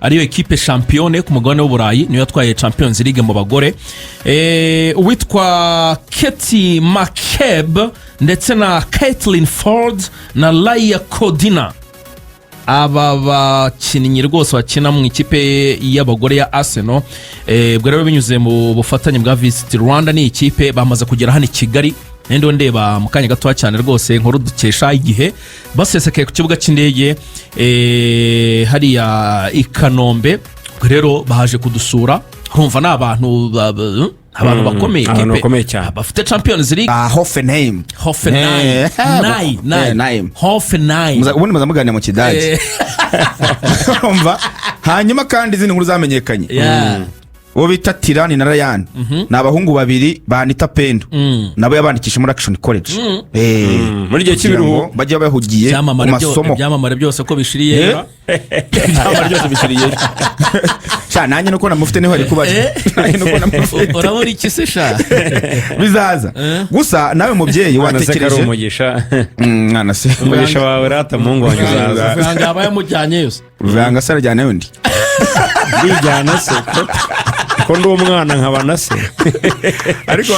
ariyo ekipe champione ku mugabane w'Uburayi niyo yatwaye Champions League mu bagore uwitwa Katie McCabe ndetse na Caitlin Ford na Laia Codina aba bakinnyi rwose bakina mu ikipe y'abagore ya Arsenal ubwo rero binyuze mu bufatanye bwa Visit Rwanda ni ikipe bamaze kugera hano i Kigali nendo ndeba mu kanya gato cyane rwose nkuru dukesha igihe basesekaye ku kibuga cy'indege hariya i Kanombe rero bahaje kudusura urumva n'abantu bakomeye cyane bafite Champions League Hoffenheim ubundi muzamuganira mu Kidage urumva hanyuma kandi izindi nkuru zamenyekanye uwo bita Tirani na Ryan ni abahungu babiri banita Pendo nabo yabandikisha muri Action College muri gihe cy'ibiruhuko bajya bahugiye ku masomo byamamare byose ko bishiriye byamamare byose bishiriye sha nanjye nuko namufite niho ari kubaje nanjye nuko namufite urabona iki se sha bizaza gusa nawe mubyeyi watekereje umugisha mwana se umugisha wawe rata mungu wanyuzaza vanga abaye mujyanye yose vanga se arajyana yundi bijyana se ko ndi umwana nkabana se ariko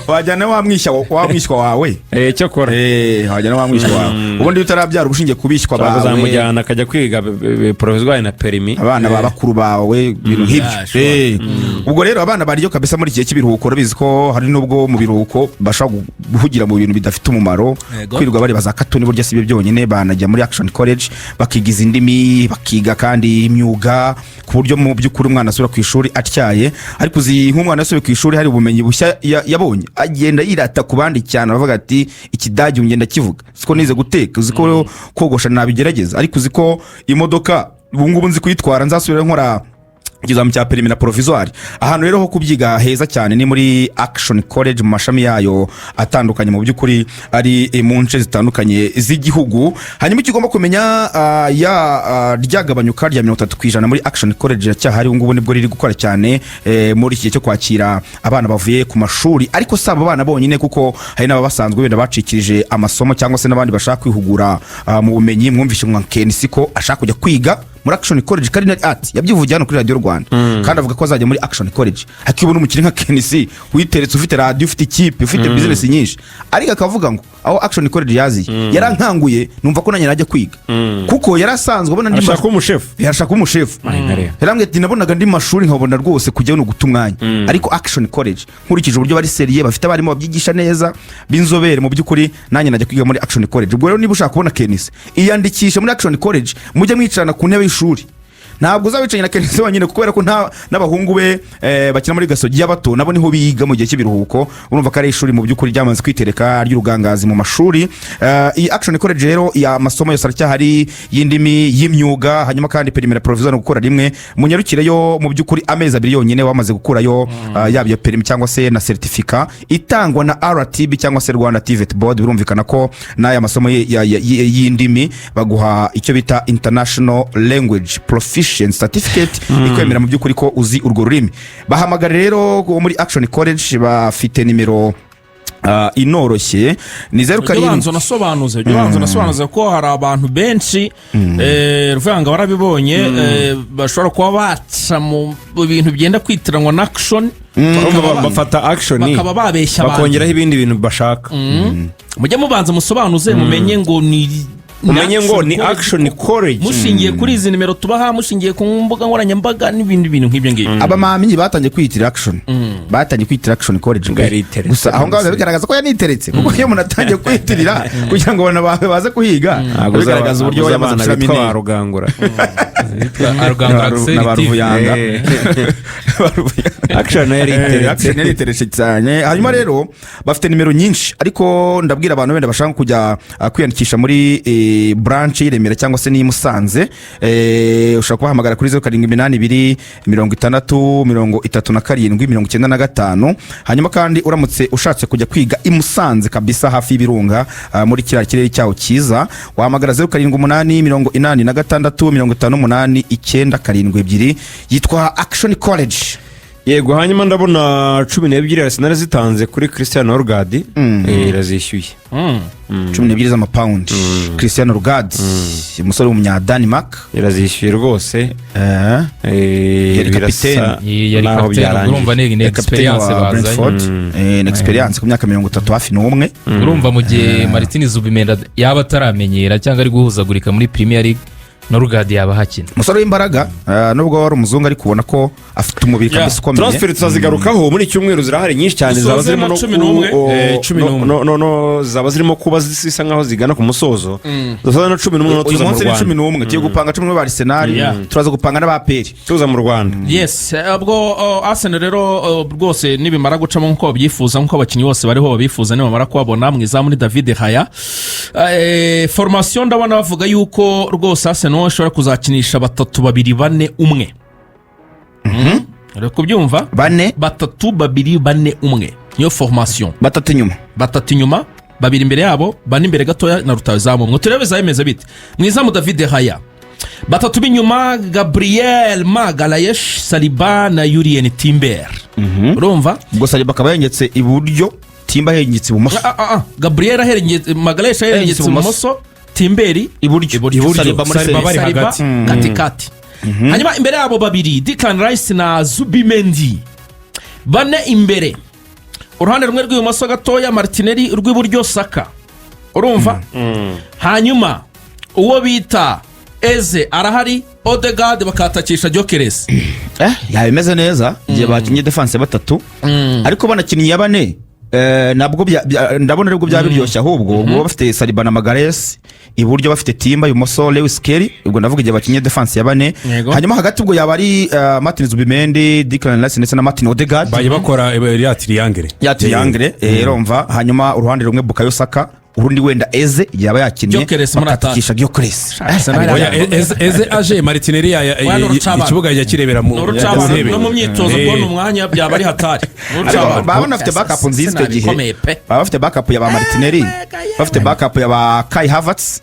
wajyana wamwishywa wawe cyo kora wajyana wamwishywa wawe ubundi utarabyara ubushingiye kubishywa bawe bazamujyana akajya kwiga provisoire na permis abana ba bakuru bawe ibintu nk'ibyo ubwo rero abana bariyo kabisa muri igihe cy'ibiruhuko urabizi ko hari nubwo mu biruhuko bashaka guhugira mu bintu bidafite umumaro kwirirwa bari baza katuni burya si byo byonyine banajya muri Action College bakigiza indimi bakiga kandi imyuga ku buryo mu by'ukuri umwana asubira ku ishuri atyaye ariko uzi nk'umwana asubira ku ishuri hari ubumenyi bushya yabonye agenda yirata ku bandi cyane bavuga ati Ikidage ngenda kivuga siko nize guteka uzi ko kogosha nabigerageza ariko uzi ko imodoka ubu ngubu nzi kuyitwara nzasubira nkora ikizamu cya permis na provisoire ahantu rero ho kubyiga heza cyane ni muri Action College mu mashami yayo atandukanye mu by'ukuri ari mu nce zitandukanye z'igihugu hanyuma ikigomba kumenya ryagabanyuka rya 30% muri Action College yacyahari ngubu nibwo riri gukora cyane muri iki gihe cyo kwakira abana bavuye ku mashuri ariko saba abana bonyine kuko hari n'ababasanzwe benda bacikirije amasomo cyangwa se n'abandi bashaka kwihugura mu bumenyi mwumvishe mwa Kenisi ko ashaka kujya kwiga muri Action College Culinary Art yabyivugiye hano kuri Radio Rwanda kandi avuga ko azajya muri Action College akibona umukiri nka Kenisi witeretse ufite radio ufite ikipe ufite business nyinshi ariko akavuga ngo aho Action College yazi yarankanguye numva ko nanye najya kwiga kuko yarasanzwe abona ndi yashaka umushefu yarambye ati nabonaga ndi mashuri nkabona rwose kujya no gutumwanya ariko Action College nkurikije uburyo bari seriye bafite abarimo babyigisha neza binzobere mu by'ukuri nanye najya kwiga muri Action College ubwo rero niba ushaka kubona Kenisi iyandikisha muri Action College mujye mwicarana ku ntebe y'ishuri ntabwo uzabicanye na Kenisi wanyine kubera ko n'abahungu be bakina muri Gasogi y'abato nabo niho biga mu gihe cy'ibiruhuko urumva ko ari ishuri mu by'ukuri ryamaze kwitereka ry'urugangazi mu mashuri iyi Action College rero ya masomo yose aracyahari y'indimi y'imyuga hanyuma kandi permis na provisoire gukora rimwe munyarukireyo mu by'ukuri amezi 2 yonyine wamaze gukurayo yabyo permis cyangwa se na certificate itangwa na RTB cyangwa se Rwanda TVET Board birumvikana ko n'aya masomo y'indimi baguha icyo bita International Language Proficiency certificate ikwemera mu by'ukuri ko uzi urwo rurimi bahamagara rero muri Action College bafite nimero inoroshye ni 07 nasobanuze ko hari abantu benshi ruvanga barabibonye bashobora kuba baca mu bintu byenda kwitiranwa na Action bafata Action bakaba babeshya bakongeraho ibindi bintu bashaka mujye mubanza musobanuze mumenye ngo umenye ngo ni Action College mushingiye kuri izi nimero tubaha mushingiye ku mbuga nkoranyambaga n'ibindi bintu nk'ibyo ngibyo abamamenyi batangiye kwitira Action batangiye kwitira Action College gusa aho ngaho bigaragaza ko yaniteretse kuko iyo munatangiye kwitirira kugira ngo abana bawe baze kuhiga bigaragaza uburyo yamaze gushiramini arugangura n'abaruvuyanga Action yariteretse cyane hanyuma rero bafite nimero nyinshi ariko ndabwira abantu benda bashaka kujya kwiyandikisha muri branch y'Iremera cyangwa se ni Musanze ushaka kubahamagara kuri 0782 60 hanyuma kandi uramutse ushatse kujya kwiga i Musanze kabisa hafi y'ibirunga muri kirere cyawo cyiza wahamagara 0788 86 58 9 7 yitwa Action College yego hanyuma ndabona 12 Arsenal zitanze kuri Cristiano Rugadi irazishyuye 12 z'amapawundi Cristiano Rugadi umusore w'umunya-Denmark irazishyuye rwose yari kapiteni yari kapiteni urumva ni experience bazanye ni experience ku myaka 30 hafi n'umwe urumva mu gihe Martin Zubimendi yaba ataramenyera cyangwa ari guhuzagurika muri Premier League na Rugadi yaba hakina umusore w'imbaraga nubwo wari umuzungu ariko ubona ko afite umubiri kabisa ukomeye transfer tuzazigarukaho muri cyumweru zirahari nyinshi cyane zaba zirimo zaba zirimo kuba zisa nkaho zigana ku musozo dusoza no 11 no tuza mu Rwanda 11 tugiye gupanga 11 ba Arsenal turaza gupanga n'abaperi tuza mu Rwanda yes ubwo Arsenal rero rwose nibimara gucamo nko byifuza nko abakinnyi bose bariho babifuza nibamara kubabona mwiza muri David Haya formation ndabona bavuga yuko rwose Arsenal ashobora kuzakinisha 3-2-4-1 rero kubyumva 3-2-2-4-1 niyo formation 3 inyuma 2 imbere yabo 4 imbere gatoya na rutazamu mwe turebe zayemeze bite mwizamu David Haya 3 b'inyuma Gabriel Magalhaes Saliba na Yurien Timber urumva ubwo Saliba akaba yengetse iburyo Timba yengetse ibumoso Gabriel aherengetse Magalhaes aherengetse ibumoso Timberi iburyo Saliba bari hagati katikati hanyuma imbere yabo 2 Declan Rice na Zubimendi 4 imbere uruhande rumwe rw'ibumoso gatoya Martinelli rw'iburyo Saka urumva hanyuma uwo bita Eze arahari Odegaard bakatakisha Gyökeres yabimeze neza igihe bakinye defense 3 ariko banakinnye 4 nabwo ndabona aribwo byabiryoshye ahubwo ubwo bafite Saliba na Magalhaes iburyo bafite Timba ibumoso Lewis Kelly ubwo ndavuga igihe bakinye defense ya 4 hanyuma hagati ubwo yaba ari Martin Zubimendi Declan Rice ndetse na Martin Odegaard baye bakora ya triangle urumva hanyuma uruhande rumwe Bukayo Saka urundi wenda Eze yaba yakinnye bakatikisha Gyökeres Eze aje Martinelli ikibuga yakirebera mu no mu myitozo kubona umwanya byaba ari hatari baba bafite backup nziza icyo gihe baba bafite backup ya ba Martinelli bafite backup ya ba Kai Havertz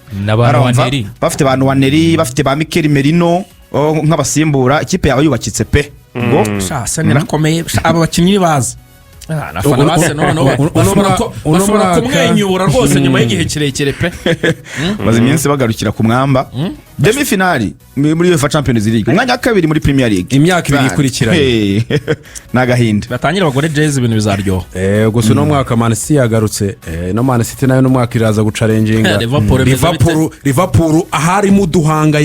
bafite ba Waneri bafite ba Mikel Merino nk'abasimbura ikipe yaba yubakitse pe ngo shasa nirakomeye aba bakinnyi baza nafana base bashobora kumwenyura rwose nyuma y'igihe kirekire pe maze iminsi bagarukira ku mwamba demi finali muri UEFA Champions League umwanya wa kabiri muri Premier League imyaka 2 ikurikiranye nagahinda batangira abagore jazz ibintu bizaryoha gusa no mwaka Man City yagarutse no Man City nayo no mwaka iraza gucalenginga Liverpool ahari mu duhanga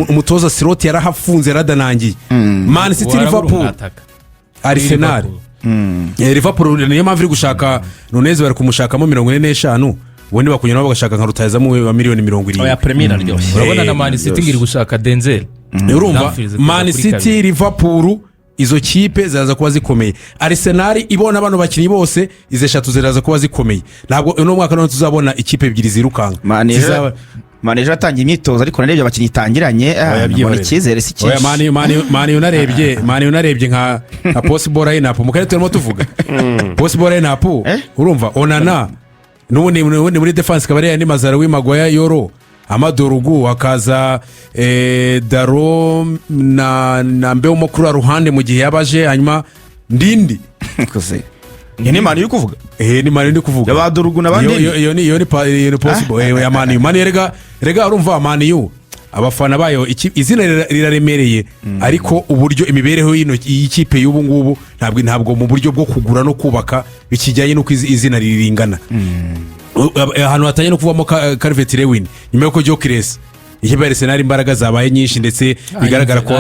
umutoza Slot yarahafunze radanangiye Man City Liverpool Arsenal Liverpool niyo mpamvu iri gushaka Nunez bari kumushakamo 45 ubundi bakunyura bagashaka nka rutayezamu wa miliyoni 70 oya Premier aryoshye urabona na Man City ngiri gushaka Denzel urumva Man City Liverpool izo kipe zaza kuba zikomeye Arsenal ibona abantu bakinyi bose ize 3 ziraza kuba zikomeye ntabwo uno mwaka none tuzabona ikipe ebyiri zirukanga Manager atangiye imyitozo ariko narebye abakinyi itangiranye muri cyizere si cyinshi oya mani unarebye nka possible line-up mukare turimo tuvuga possible line-up urumva Onana nubundi muri defense kabare ya ni Mazara w'Imagwaya Yoro Amadorugu hakaza Daro na Mbeo mukuru ruhande mu gihe yabaje hanyuma Ndindi kose ni mani uri kuvuga ni mani ndi kuvuga yabadorugu nabandi iyo ni possible ya mani rega urumva mani abafana bayo izina riraremereye ariko uburyo imibereho y'ikipe y'ubu ngubu ntabwo mu buryo bwo kugura no kubaka bikijyanye no izina riringana ahantu hatanye no kuvamo Calvert Lewin nyuma yuko Gyökeres ihe Arsenal imbaraga zabaye nyinshi ndetse bigaragara ko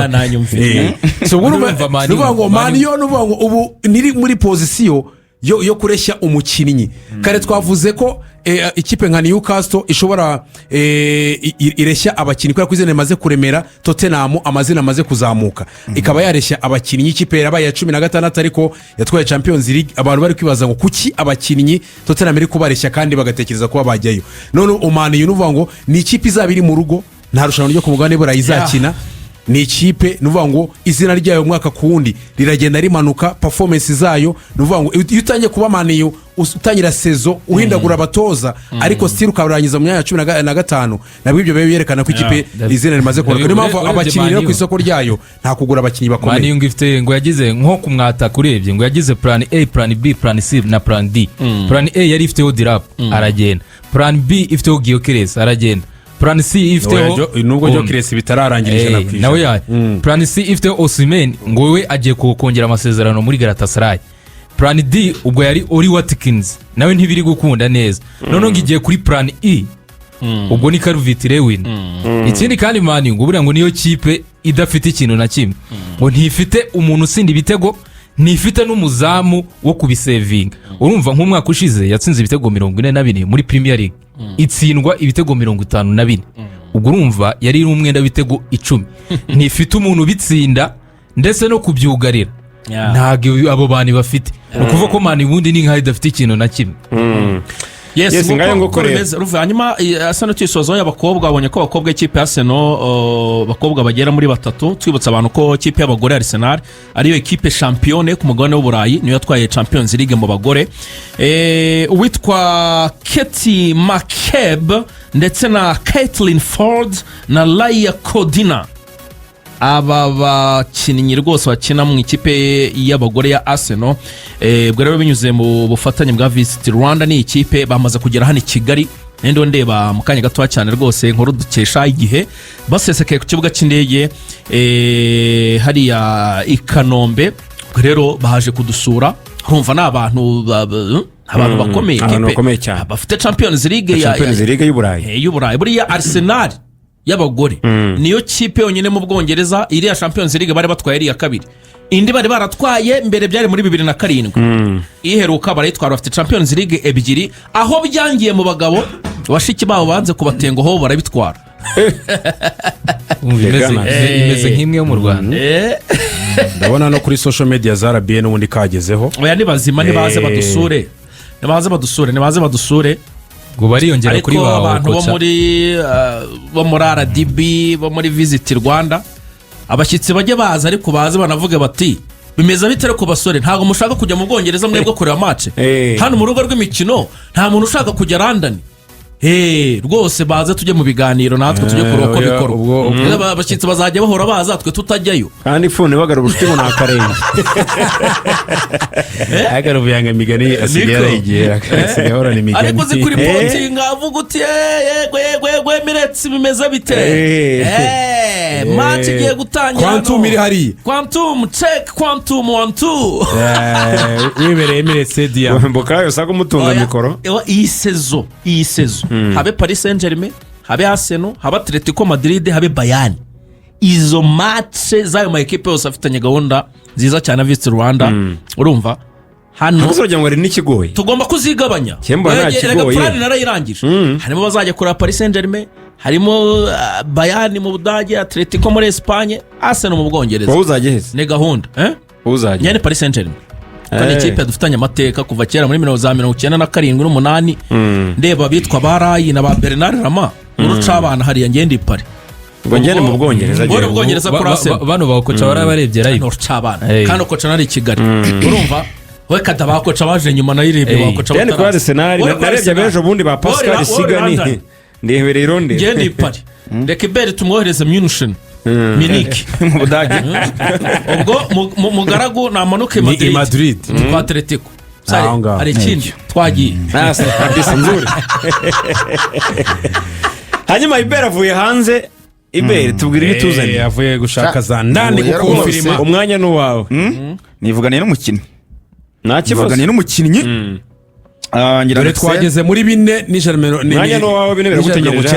so nuvuga ngo mani ubu niri muri position yo kureshya umukinnyi kare twavuze ko ikipe nka Newcastle ishobora ireshya abakinnyi kwa kwizene maze kuremera Tottenham amazina maze kuzamuka ikaba yareshya abakinnyi ikipe yarabaye ya 16 ariko yatwaye Champions League abantu bari kwibaza ngo kuki abakinnyi Tottenham iri kubareshya kandi bagatekereza kuba bajyayo none umani yunuvuga ngo ni ikipe izabiri mu rugo nta rushanwa ryo ku mugabane burayi izakina ni ikipe ni ukuvuga ngo izina ryayo umwaka ku wundi riragenda rimanuka performance zayo ni ukuvuga ngo iyo utangiye kuba maniyu utangira sezo uhindagura abatoza ariko still ukarangiza mu myanya ya 15 nabwo ibyo bibe byerekana ko ikipe izina rimaze kugaruka niyo mpamvu abakinnyi no ku isoko ryayo nta kugura abakinnyi bakomeye maniyu ngo ifite ngo yagize nko kumwata kurebye ngo yagize plan A plan B plan C na plan D. Plan A yari ifiteho Dirap aragenda, plan B ifiteho Gyökeres aragenda, plan C ifiteho nubwo Gyökeres bitararangirisha na kwisha nawe ya plan C ifiteho Osimhen ngo we agiye kongera amasezerano muri Galatasaray. Plan D ubwo yari Oli Watkins nawe ntibiri gukunda neza none ngiye kuri plan E ubwo ni Calvert-Lewin. Ikindi kandi mani ngo buriya ngo niyo kipe idafite ikintu na kimwe ngo ntifite umuntu usinda ibitego ntifite n'umuzamu wo kubisevinga. Urumva nk'umwaka ushize yatsinze ibitego 44 muri Premier League itsindwa ibitego 54. Ubwo urumva yari umwenda w'ibitego 10 ntifite umuntu ubitsinda ndetse no kubyugarira ntago abo bani bafite ukuvuga ko mani ubundi ni nkaho idafite ikintu na kimwe. Yes ngayo ngo koreza ruva hanyuma Arsenal twisozo y'abakobwa babonye ko abakobwa ikipe Arsenal bakobwa bagera muri batatu twibutsa abantu ko ikipe y'abagore Arsenal ariyo ikipe champion ku mugabane w'Uburayi niyo yatwaye Champions League mu bagore uwitwa Katie McCabe ndetse na Caitlin Ford na Laia Codina aba bakinnyi rwose bakina mu ikipe y'abagore ya Arsenal ubwo rero binyuze mu bufatanye bwa Visit Rwanda ni ikipe bamaze kugera hano i Kigali nendo ndeba mu kanya gato cyane rwose nkuru dukesha igihe basesekaye ku kibuga cy'indege hariya i Kanombe rero bahaje kudusura urumva n'abantu bakomeye ikipe bafite Champions League y'Uburayi buriya Arsenal y'abagore niyo kipe yonyine mu Bwongereza iriya Champions League bari batwaye iriya kabiri indi bari baratwaye mbere byari muri 2007 iheruka barayitwara bafite Champions League ebyiri aho byangiye mu bagabo bashiki babo banze kubatengaho barabitwara imeze nk'imwe yo mu Rwanda ndabona no kuri social media zarabiye n'ubundi kagezeho oya ni bazima nibaze badusure ngo bariyongera kuri bawo abantu bo muri RDB bo muri Visit Rwanda abashyitsi bajye baza ariko baze banavuge bati bimeze bitare ku basore ntago mushaka kujya mu Bwongereza mwebwe kureba match hano mu rugo rw'imikino nta muntu ushaka kujya London rwose baze tujye mu biganiro natwe tujye kureba uko bikorwa abashyitsi bazajya bahora baza twe tutajyayo kandi phone bagara ubushiti mu nakarenge agara buyanga migani asigara igihe akasigaho ni migani ariko zikuri pontinga avuga uti yegwe Emirates bimeze bite match igiye gutangira Quantum iri hari Quantum check Quantum 1-2 wibereye Emirates dia mbokayo sako mutunga mikoro iyi sezo habe Paris Saint-Germain habe Arsenal habe Atletico Madrid habe Bayern izo match zayo ma equipe yose afitanye gahunda nziza cyane Visit Rwanda urumva hano uzojya ngo ari n'ikigoye tugomba kuzigabanya plan narayirangije harimo bazajya kuri Paris Saint-Germain harimo Bayern mu Budage Atletico muri Espagne Arsenal mu Bwongereza uzageheze ne gahunda uzajya yani Paris Saint-Germain kandi ikipe dufitanye amateka kuva kera muri 1997 n'umunani ndeba bitwa Barayi na ba Bernard Rama uruca abana hariya ngende ipare ngo ngende mu Bwongereza kuri Arsenal bano bakoca barabarebye rayo uruca abana kandi ukoca nari Kigali urumva we kada bakoca baje nyuma nayirebye bakoca yani kwa Arsenal narebye bejo bundi ba Pascal Sigani ndebere ironde ngende ipare reka ibere tumwohereze Munich Munich mu Budage ubwo mugaragu namanuke Madrid kwa Atletico ari ikindi twagiye nzuri hanyuma Ibera avuye hanze Ibera tubwire ibituzanye avuye gushaka za ndani gukonfirima umwanya n'uwawe nivuganiye n'umukinnyi nakivuganiye n'umukinnyi dore twageze muri 4 n'ijana umwanya n'uwawe bine biragutegereje